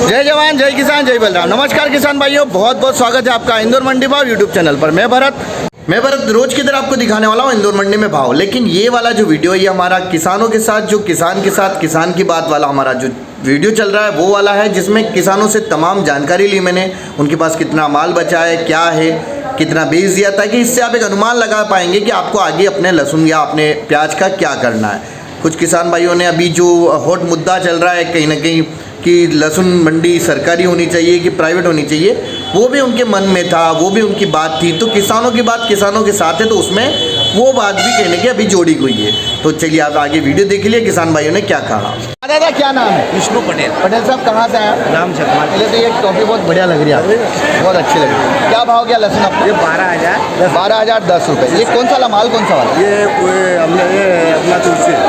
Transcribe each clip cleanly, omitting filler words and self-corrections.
जय जवान जय किसान जय बलराम। नमस्कार किसान भाइयों, बहुत बहुत स्वागत है आपका इंदौर मंडी भाव यूट्यूब चैनल पर। मैं भरत रोज की तरह आपको दिखाने वाला हूँ इंदौर मंडी में भाव। लेकिन ये वाला जो वीडियो ये हमारा किसानों के साथ जो किसान के साथ किसान की बात वाला हमारा जो वीडियो चल रहा है वो वाला है, जिसमें किसानों से तमाम जानकारी ली मैंने। उनके पास कितना माल बचा है, क्या है, कितना बेच दिया, ताकि इससे आप एक अनुमान लगा पाएंगे कि आपको आगे अपने लहसुन या अपने प्याज का क्या करना है। कुछ किसान भाइयों ने अभी जो हॉट मुद्दा चल रहा है कहीं ना कहीं कि लहसुन मंडी सरकारी होनी चाहिए कि प्राइवेट होनी चाहिए, वो भी उनके मन में था, वो भी उनकी बात थी। तो किसानों की बात किसानों के साथ है, तो उसमें वो बात भी कहने की अभी जोड़ी हुई है। तो चलिए आप आगे वीडियो देख लीजिए किसान भाइयों ने क्या कहा। दादा क्या नाम है? विष्णु पटेल। पटेल साहब कहाँ से आए? राम चकमा। पहले तो ये टॉपी बहुत बढ़िया लग रही है आपको, बहुत अच्छी लग रही है। क्या भाव क्या लहसुन आपको? ये 12,000। 12,010 रुपये। ये कौन सा माल कौन सा वाला? ये हमने ये अपना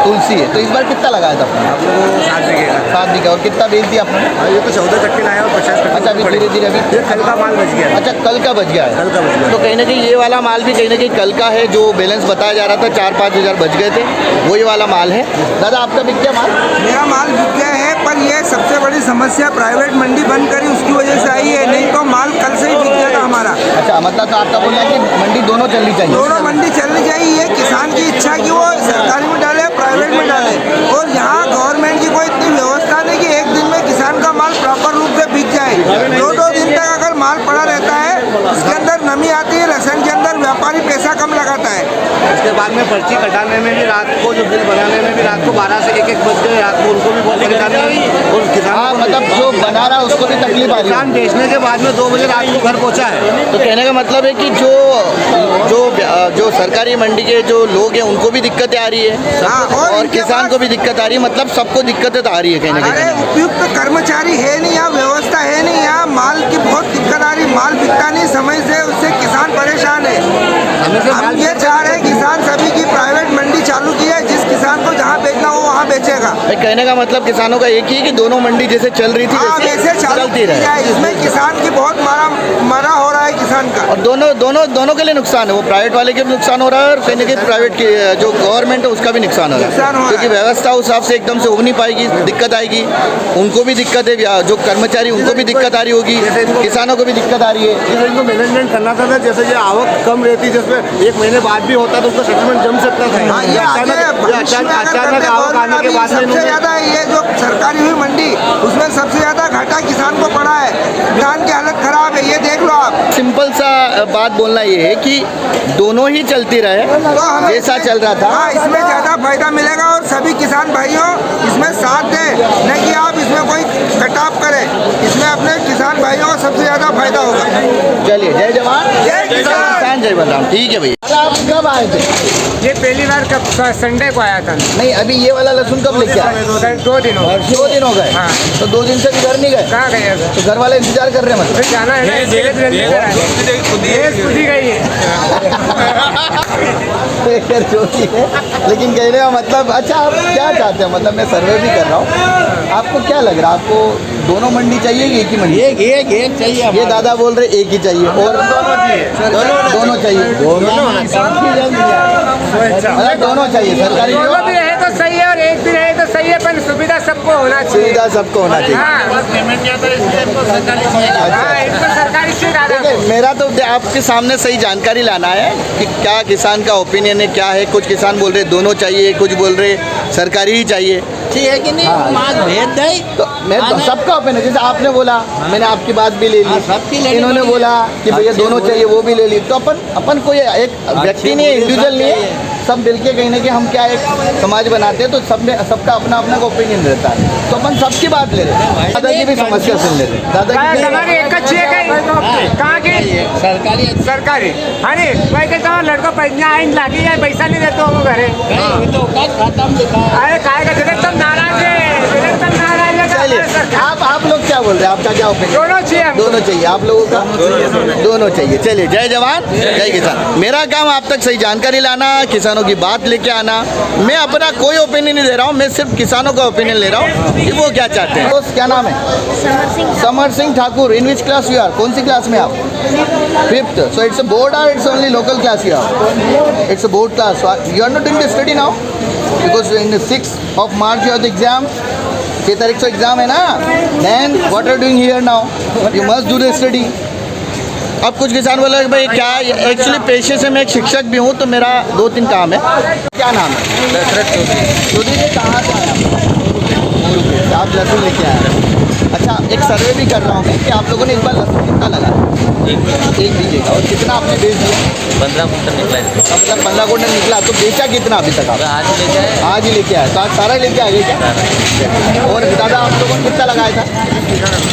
तुलसी है। तो इस बार कितना लगाया था आपने? आप लोगों को 7 बीघे का। 7 बीघा। और कितना बेच दिया आपने? ये तो 14 कट्टे लाया और 50 कट्टे। अच्छा, अभी धीरे धीरे अभी ये कल का माल बच गया। अच्छा, कल का बच गया है। कल का बच गया। तो कहीं ना कहीं ये वाला माल भी कहीं ना कहीं कल का है, जो बैलेंस बताया जा रहा था 4-5 हज़ार बच गए थे, वही वाला माल है। दादा आपका बिक गया माल? मेरा माल बिक गया है, पर ये सबसे बड़ी समस्या प्राइवेट मंडी बंद करी उसकी वजह से आई है, नहीं तो माल कल से ही बिक गया था हमारा। अच्छा, मतलब तो आपका बोलना है कि मंडी दोनों चलनी चाहिए? दोनों मंडी चलनी चाहिए। ये किसान की इच्छा कि वो सरकारी में डाले प्राइवेट में डाले, और यहाँ गवर्नमेंट की कोई इतनी व्यवस्था नहीं कि एक दिन में किसान का माल प्रॉपर रूप से बिक जाए। 2-2 दिन तक अगर माल पड़ा रहता है, उसके अंदर नमी आती है, लहसुन के अंदर व्यापारी पैसा कम लगाता है। उसके बाद में पर्ची कटाने में भी रात को, जो बिल बनाने में भी रात को 12 से 1-1 बज गए। रात को उनको भी बहुत परेशानी हुई और किसान मतलब जो बना रहा है उसको भी तकलीफ आ रही है। किसान बेचने के बाद में 2 बजे रात को घर पहुँचा है। तो कहने का मतलब है कि जो सरकारी मंडी के जो लोग हैं उनको भी दिक्कतें आ रही है, और किसान को भी दिक्कत आ रही है। मतलब सबको दिक्कतें तो आ रही है कहीं ना अरे कहीं। उपयुक्त कर्मचारी है नहीं, यहाँ व्यवस्था है नहीं, यहाँ माल की बहुत दिक्कत आ रही। माल बिकता नहीं समय से, उससे किसान परेशान है। हम ये चाह रहे हैं किसान सभी की प्राइवेट मंडी चालू की है, जिस किसान को जहाँ बेचना हो वहाँ बेचेगा। कहने का मतलब किसानों का एक ही है कि दोनों मंडी जैसे चल रही थी वैसे चलती रहे। इसमें किसान की बहुत मरा हो रहा है किसान का, और दोनों के लिए नुकसान है। वो प्राइवेट वाले के भी नुकसान हो रहा है, और कहीं ना कहीं प्राइवेट की जो गवर्नमेंट है उसका भी नुकसान हो रहा है, क्योंकि व्यवस्था उस हिसाब से एकदम से हो नहीं पाएगी, दिक्कत आएगी। उनको भी दिक्कत है, जो कर्मचारी उनको भी दिक्कत आ रही होगी, किसानों को भी दिक्कत आ रही है। जैसे इनको मैनेजमेंट करना था, जैसे ये आवक कम रहती, जिसमें 1 महीने बाद भी होता तो उसका सेटलमेंट जम सकता था। अचानक आवक आने के बाद में सबसे ज्यादा ये जो सरकारी हुई मंडी, उसमें सबसे ज्यादा घाटा किसान को पड़ा है। किसान की हालत खराब है, ये देख लो आप। सिंपल सा बात बोलना ये है कि दोनों ही चलती रहे तो जैसा चल रहा था। हाँ, इसमें ज्यादा फायदा मिलेगा, और सभी किसान भाइयों इसमें साथ दें, नहीं कि आप इसमें कोई कटाव करें। इसमें अपने किसान भाइयों को सबसे ज्यादा फायदा होगा। चलिए, जय जवान जय किसान जय बलराम। ठीक है भैया। आप कब आए थे? ये पहली बार कब संडे को आया था। नहीं, अभी ये वाला लहसुन कब लेके आए? 2 दिन हो गए। 2 दिन हो गए। हाँ। तो 2 दिन से घर नहीं गए? कहाँ गए? तो घर वाले इंतजार कर रहे हैं, मतलब फिर जाना है ना, इसलिए जल्दी करा है। खुद ही गई है। जो भी है, लेकिन कहने का मतलब, अच्छा आप क्या चाहते हैं? मतलब मैं सर्वे भी कर रहा हूँ, आपको क्या लग रहा है? आपको दोनों मंडी चाहिए कि एक ही मंडी? एक चाहिए। ये दादा बोल रहे एक ही चाहिए, और दोनों चाहिए। मतलब दोनों चाहिए, सरकारी दोनों भी रहे तो सही है और एक भी रहे तो सही है, पर सुविधा सबको होना चाहिए। सुविधा सबको होना चाहिए। हाँ, इनको सरकारी से ज़्यादा। मेरा तो आपके सामने सही जानकारी लाना है कि क्या किसान का ओपिनियन है, क्या है। कुछ किसान बोल रहे दोनों चाहिए, कुछ बोल रहे सरकारी ही चाहिए। ठीक है कि नहीं? माल भेज दे तो मैं तो सबका ओपिनियन, जैसे आपने बोला, मैंने आपकी बात भी ले ली, इन्होंने बोला कि भैया दोनों चाहिए, वो भी ले ली। तो अपन कोई एक व्यक्ति नहीं है, इंडिविजुअल नहीं है, सब मिलके कहीं ना कहीं हम क्या एक समाज बनाते हैं, तो सबका अपना अपना ओपिनियन रहता है। तो अपन सबकी बात ले रहे हैं, दादा की भी समस्या सुन ले रहे हैं। दादा की हमारी एक अच्छी है कहाँ की सरकारी। हाँ नहीं, भाई कहता लड़का पैसा आइन लागी है, पैसा नहीं देते हो घरे। अरे खाएगा एकदम नाराज है, एकदम नाराज है। आप लोग क्या बोल रहे हैं? आपका क्या ओपिनियन? दोनों चाहिए। दोनों चाहिए आप लोगों का? दोनों चाहिए। चलिए, जय जवान जय किसान। मेरा काम आप तक सही जानकारी लाना, किसानों की बात लेके आना। मैं अपना कोई ओपिनियन नहीं दे रहा हूँ, मैं सिर्फ किसानों का ओपिनियन ले रहा हूँ कि वो क्या चाहते हैं। दोस्त क्या नाम है? Samar Singh Thakur. In which class you are? कौन सी क्लास में आप? 5th। So it's a board और it's only local class you are? It's a board class. So you are not doing the study now because in the 6th of March you have the exam. 6 तारीख से exam है ना, then what are doing here now, you must do the study. अब कुछ किसान बोले कि भाई क्या, एक्चुअली पेशे से मैं एक शिक्षक भी हूँ, तो मेरा 2-3 काम है। क्या नाम है? दशरथ चौधरी। जी कहाँ से आए आप? आप लहसुन लेके आए हैं। अच्छा, एक सर्वे भी कर रहा हूँ मैं कि आप लोगों ने इस बार लहसुन कितना लगा? 1 बीघे का। और कितना आपने बेच दिया? 15 कुंटल निकला है। मतलब 15 क्विंटल निकला, तो बेचा कितना अभी तक आप? आज लेके आए। आज ही लेके आए, तो आज सारा लेके आ गए क्या? और दादा आप लोगों ने कितना लगाया था?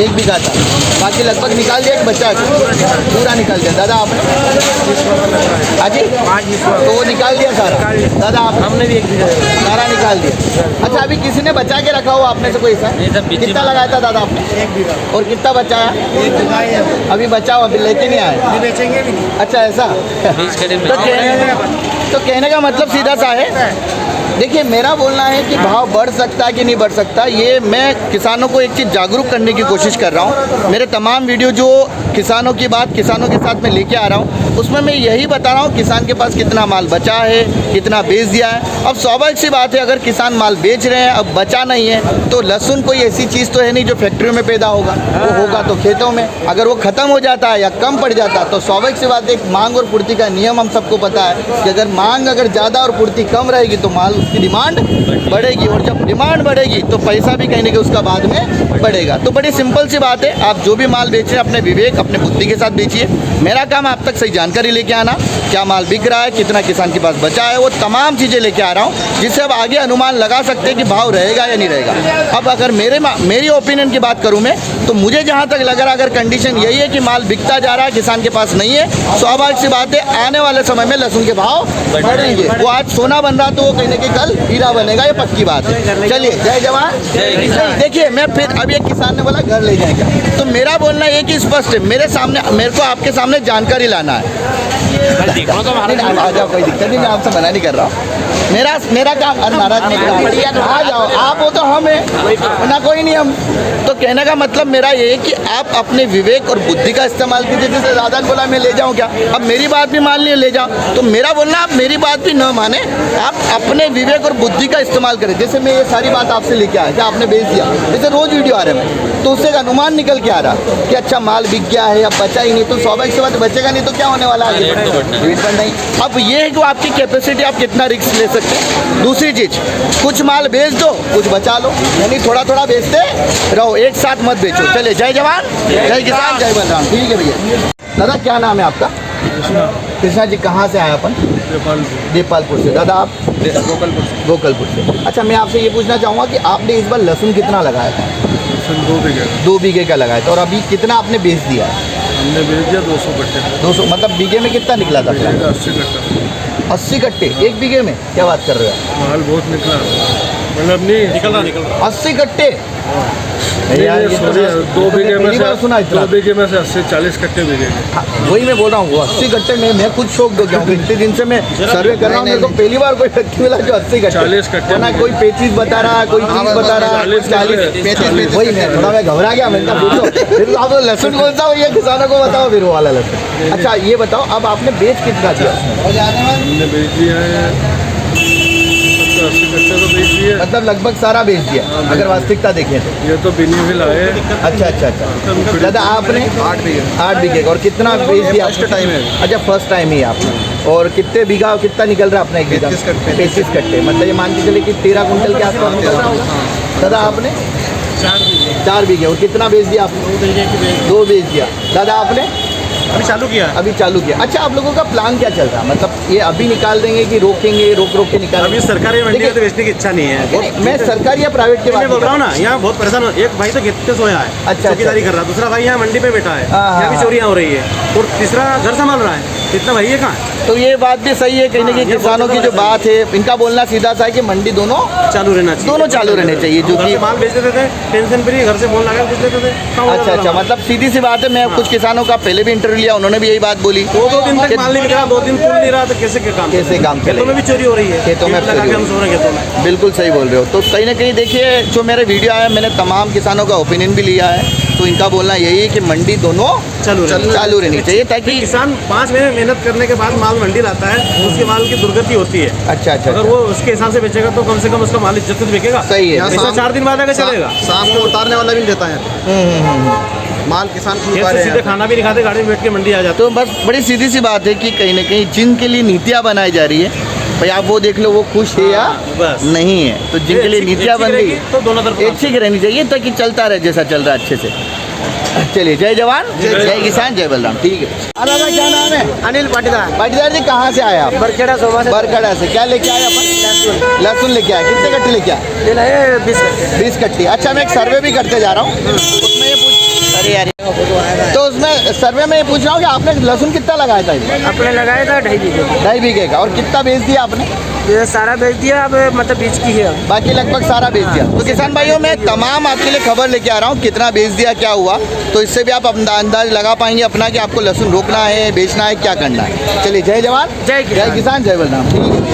1 बीघा था, बाकी लगभग निकाल दिया कि बच्चा है? पूरा निकाल दिया। दादा आपने? हाँ जी, तो वो निकाल दिया सारा। दादा आप? हमने भी 1 बीघा सारा निकाल दिया। अच्छा, अभी किसी ने बचा के रखा हो आप में से कोई सा? नहीं, सब बीच कितना में। लगाया था दादा आपने? 1 बीघा। और कितना बचाया? 1 बीघा ही है। अभी बचाओ, अभी लेके नहीं आए। बेचेंगे भी नहीं। अच्छा ऐसा। बीज खड़े में। तो कहने का मतलब सीधा सा है, देखिए मेरा बोलना है कि भाव बढ़ सकता है कि नहीं बढ़ सकता, ये मैं किसानों को एक चीज़ जागरूक करने की कोशिश कर रहा हूँ। मेरे तमाम वीडियो जो किसानों की बात किसानों के साथ में लेके आ रहा हूँ, उसमें मैं यही बता रहा हूँ किसान के पास कितना माल बचा है, कितना बेच दिया है। अब स्वाभाविक सी बात है, अगर किसान माल बेच रहे हैं, अब बचा नहीं है, तो लहसुन कोई ऐसी चीज़ तो है नहीं जो फैक्ट्रियों में पैदा होगा, वो होगा तो खेतों में। अगर वो ख़त्म हो जाता है या कम पड़ जाता है, तो स्वाभाविक सी बात है, एक मांग और पूर्ति का नियम हम सबको पता है कि अगर मांग अगर ज़्यादा और पूर्ति कम रहेगी तो माल की डिमांड बढ़ेगी, और जब डिमांड बढ़ेगी तो पैसा भी कहीं ना कहीं उसका बाद में बढ़ेगा। तो बड़ी सिंपल सी बात है, आप जो भी माल बेच रहे हैं अपने विवेक अपने बुद्धि के साथ बेचिए। मेरा काम आप तक सही जानकारी लेके आना, क्या माल बिक रहा है, कितना किसान के पास बचा है, वो तमाम चीज़ें लेके आ रहा हूँ, जिससे अब आगे अनुमान लगा सकते हैं कि भाव रहेगा या नहीं रहेगा। अब अगर मेरी ओपिनियन की बात करूँ मैं, तो मुझे जहाँ तक लग रहा है, अगर कंडीशन यही है कि माल बिकता जा रहा है, किसान के पास नहीं है, स्वाभाविक सी बात है आने वाले समय में लहसुन के भाव बढ़ेंगे। वो आज सोना बन रहा तो वो कहीं ना कहीं कल हीरा बनेगा, ये पक्की बात है। चलिए, जय जवान जय किसान। देखिए, मैं फिर अभी एक किसान ने बोला घर ले जाएगा, तो मेरा बोलना ये कि स्पष्ट है, मेरे को आपके सामने जानकारी लाना है। नहीं, आ जाओ, कोई दिक्कत नहीं, मैं आपसे मना नहीं कर रहा हूँ। मेरा काम, नाराज नहीं करना, आ जाओ, आप हो तो हम है ना, कोई नहीं हम। तो कहने का मतलब मेरा ये है कि आप अपने विवेक और बुद्धि का इस्तेमाल कीजिए। जैसे दादा ने बोला मैं ले जाऊँ क्या, अब मेरी बात भी मान लिए ले जाओ, तो मेरा बोलना आप मेरी बात भी न माने, आप अपने विवेक और बुद्धि का इस्तेमाल करें। जैसे मैं ये सारी बात आपसे लेके आया कि आपने बेच दिया, जैसे रोज़ वीडियो आ रहे हैं, तो उससे एक अनुमान निकल के आ रहा कि अच्छा माल बिक गया है, अब बचा ही नहीं, तो स्वाभाविक से बात बचेगा नहीं तो क्या होने वाला है, रेट बढ़ना ही। अब ये है कि आपकी कैपेसिटी, आप कितना रिस्क ले सकते हैं। दूसरी चीज़, कुछ माल बेच दो, कुछ बचा लो, यानी थोड़ा थोड़ा बेचते रहो, एक साथ मत बेचो। चलिए, जय जवान जय किसान जय बलराम। ठीक है भैया। दादा क्या नाम है आपका? कृष्णा जी। कहाँ से आए अपन? नेपालपुर से। दादा आप? गोकलपुर से। अच्छा, मैं आपसे ये पूछना चाहूँगा कि आपने इस बार लहसुन कितना लगाया था? 2 बीघे का लगाया था। और अभी कितना आपने बेच दिया? हमने बेच दिया 200 कट्टे। 200 मतलब बीघे में कितना निकला था? 80 कट्टा। 80 कट्टे 1 बीघे में? क्या बात कर रहे हो? माल बहुत निकला, मतलब नहीं निकल रहा 80 कट्टे यार, ये तो 2 बीघे में से सुना इतना। 2 बीघे में से 80-40 कट्टे बिके। हाँ, वही मैं बोल रहा हूँ, 80 कट्टे में मैं खुद शौक हो गया हूँ। इतने दिन से मैं सर्वे कर रहा हूँ, मेरे को पहली बार कोई व्यक्ति मिला जो 80 कट्टे 40 कट्टे ना, कोई 35 बता रहा, कोई 30 बता रहा, 40 वही मैं थोड़ा मैं घबरा गया। मैंने कहा फिर आप लहसुन कौन सा भैया, किसानों को बताओ फिर वो वाला लहसुन। अच्छा ये बताओ, अब आपने बेच कितना दिया? हमने बेच दिया है 80 कट्टे तो बेच दिए, मतलब लगभग सारा बेच दिया अगर वास्तविकता देखें तो। ये तो बेनिफिल आए। अच्छा। दादा आपने 8 बीघे और कितना बेच दिया? फर्स्ट टाइम है। अच्छा, फर्स्ट टाइम ही आपने। और कितने बीघा कितना निकल रहा है अपना? 33 कट्टे, मतलब ये मान के चले कि 13 कुंटल के आसपास निकल रहा होगा। दादा आपने 4 बीघे और कितना बेच दिया आपने? 2 बेच दिया। दादा आपने? अभी चालू किया। अच्छा, आप लोगों का प्लान क्या चल रहा है? मतलब ये अभी निकाल देंगे कि रोकेंगे, रोक के निकाल? अभी सरकारी मंडी में तो बेचने की इच्छा नहीं है। मैं सरकारी या प्राइवेट के बारे मैं बोल रहा हूँ ना, यहाँ बहुत परेशान हो। एक भाई तो कितने सोया है, अच्छा, चौकीदारी कर रहा है, दूसरा भाई यहाँ मंडी पे बैठा है, हाँ, यहाँ भी चोरियाँ हो रही है, और तीसरा घर संभाल रहा है। इतना भाई है कहाँ? तो ये बात भी सही है कहीं ना कहीं, किसानों की जो बात है, इनका बोलना सीधा सा है कि मंडी दोनों चालू रहना चाहिए, दोनों चालू रहने चाहिए, जो कि माल बेच देते थे, टेंशन फ्री, घर से फोन लगा पूछ लेते थे। अच्छा, मतलब सीधी सी बात है। मैं कुछ किसानों का पहले भी इंटरव्यू लिया, उन्होंने भी यही बात बोली। 2 दिन तक माल नहीं मिल रहा, 2 दिन फूल नहीं रहा, तो कैसे काम खेतों में भी चोरी हो रही है, खेतों में लगा के हम सो रहे हैं खेतों में। बिल्कुल सही बोल रहे हो। तो कहीं ना कहीं देखिए, जो मेरे वीडियो आया, मैंने तमाम किसानों का ओपिनियन भी लिया है, तो इनका बोलना यही है कि मंडी दोनों चालू रहनी चाहिए ताकि किसान 5 महीने मेहनत करने के बाद माल मंडी लाता है, उसके माल की दुर्गति होती है। अच्छा अच्छा अगर वो उसके हिसाब से बेचेगा तो कम से कम उसका माल इज्जत से बिकेगा। सही है। ऐसा 4 दिन बाद आगे चलेगा। शाम को उतारने वाला भी देता है माल, किसान खुद खेत उतारे से सीधे हैं। खाना भी नहीं खाते, गाड़ी में बैठ के मंडी आ जाते। तो बस बड़ी सीधी सी बात है कि कहीं ना कहीं जिनके लिए नीतियाँ बनाई जा रही है भाई, आप वो देख लो वो खुश है या बस। नहीं है। तो जिनके लिए नीतियाँ बन रही है तो दोनों तरफ एक ठीक रहनी चाहिए ताकि चलता रहे जैसा चल रहा है अच्छे से। चलिए, जय जवान जय किसान जय बलराम। ठीक है। दादा क्या नाम है? अनिल पाटीदार, पाटीदार जी कहाँ से आए आप? बरखेड़ा सोमा से बरखड़ा से। क्या लेके आए अपन? लहसुन लेके आए। कितने कट्टे लेके आए? 20 कट्टी। अच्छा, मैं एक सर्वे भी करते जा रहा हूँ, उसमें ये पूछ, अरे यार, तो उसमें सर्वे में ये पूछ रहा हूँ कि आपने लहसुन कितना लगाया था इसमें? अपने लगाया था 2.5 बीघे, 2.5 बीघे का। और कितना बेच दिया आपने? ये सारा बेच दिया, अब मतलब बीच की है। बाकी लगभग सारा बेच दिया। तो किसान भाइयों, मैं तमाम आपके लिए खबर लेके आ रहा हूँ कितना बेच दिया, क्या हुआ, तो इससे भी आप अंदाज लगा पाएंगे अपना कि आपको लहसुन रोकना है, बेचना है, क्या करना है। चलिए, जय जवान जय जय किसान जय बलराम। ठीक है।